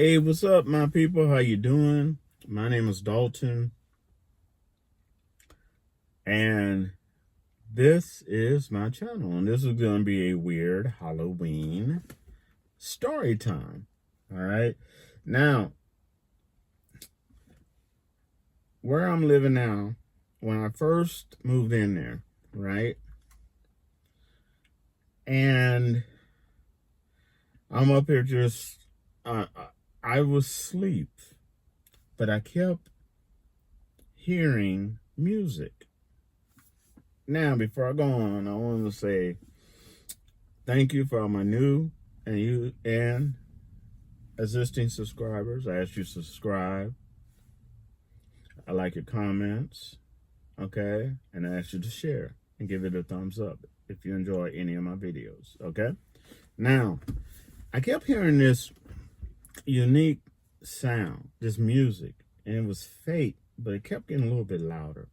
Hey, what's up, my people? How you doing? My name is Dalton, and this is my channel, and this is going to be a weird Halloween story time. All right. Now, where I'm living now, when I first moved in there, right, and I'm up here just, I was asleep, but I kept hearing music. Now, before I go on, I want to say thank you for all my new and existing subscribers. I ask you to subscribe. I like your comments, okay? And I ask you to share and give it a thumbs up if you enjoy any of my videos, okay? Now, I kept hearing this unique sound, this music, and it was fake, but it kept getting a little bit louder.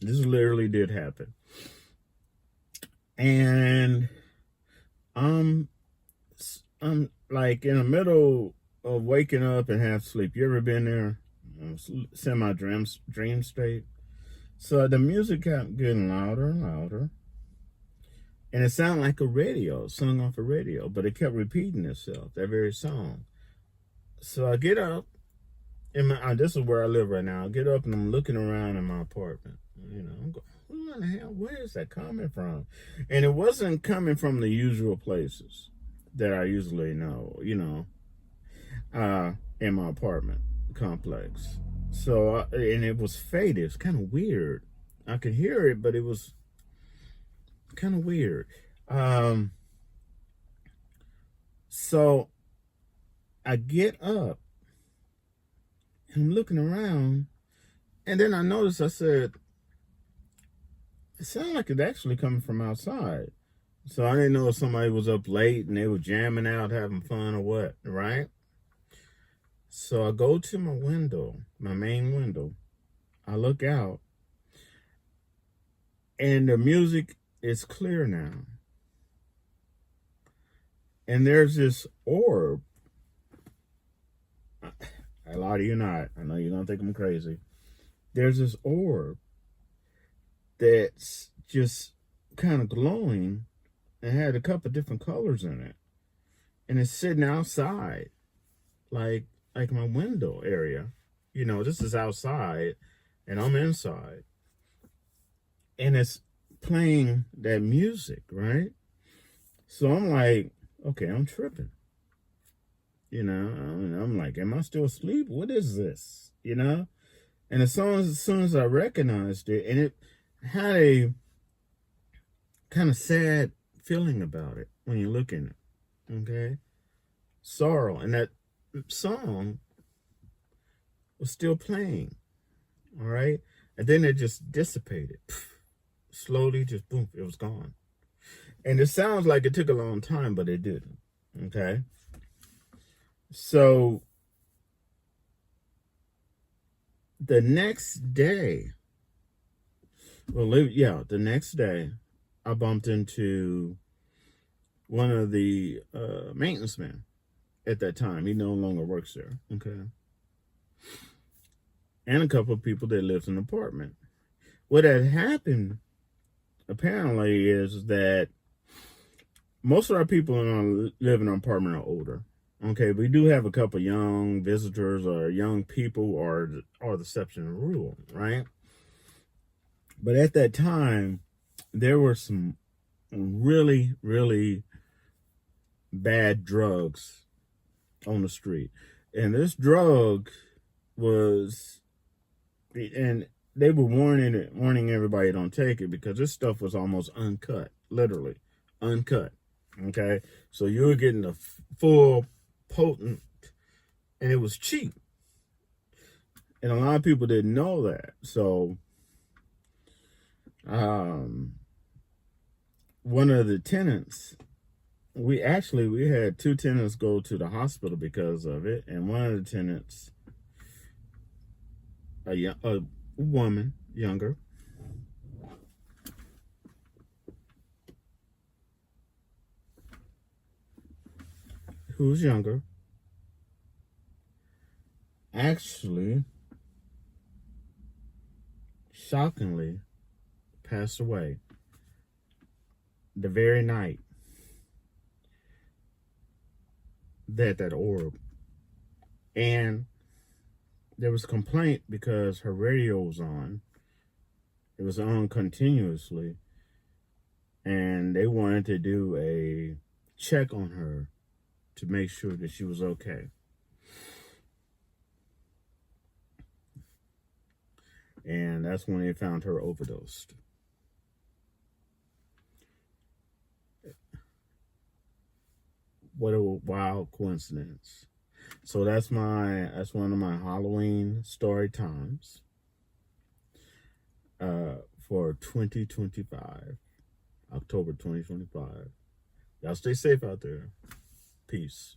This literally did happen. And I'm like in the middle of waking up and half sleep. You ever been there? Semi dream state. So the music kept getting louder and louder, and it sounded like a radio, sung off a radio, but it kept repeating itself, that very song. So I get up, and this is where I live right now. I get up and I'm looking around in my apartment. You know, I'm going, what in the hell? Where is that coming from? And it wasn't coming from the usual places that I usually know, in my apartment complex. So, and it was faded. It's kind of weird. I could hear it, but it was kind of weird. So I get up and I'm looking around, and then I noticed, I said, it sounded like it actually coming from outside. So I didn't know if somebody was up late and they were jamming out, having fun or what, right? So I go to my window, my main window. I look out, and the music is clear now. And there's this orb. I lie to you not. I know you're going to think I'm crazy. There's this orb that's just kind of glowing and had a couple different colors in it. And it's sitting outside, like my window area. You know, this is outside and I'm inside. And it's playing that music, right? So I'm like, okay, I'm tripping. You know, I'm like, am I still asleep? What is this? You know? And as soon as I recognized it, and it had a kind of sad feeling about it when you look in it, okay? Sorrow. And that song was still playing, all right? And then it just dissipated. Slowly, just boom, it was gone. And it sounds like it took a long time, but it didn't, okay? So the next day, the next day, I bumped into one of the maintenance men at that time. He no longer works there, okay? And a couple of people that lived in an apartment. What had happened, apparently, is that most of our people live in an apartment are older. Okay, we do have a couple young visitors or young people are the exception to the rule, right? But at that time, there were some really, really bad drugs on the street. And this drug was, and they were warning everybody don't take it because this stuff was almost uncut, literally uncut. Okay, so you were getting the full potent, and it was cheap. And a lot of people didn't know that. So, one of the tenants, we had two tenants go to the hospital because of it, and one of the tenants, a woman, younger, who was younger, actually, shockingly, passed away the very night that orb. And there was a complaint because her radio was on. It was on continuously. And they wanted to do a check on her to make sure that she was okay. And that's when they found her overdosed. What a wild coincidence. So that's one of my Halloween story times for 2025, October 2025. Y'all stay safe out there. Peace.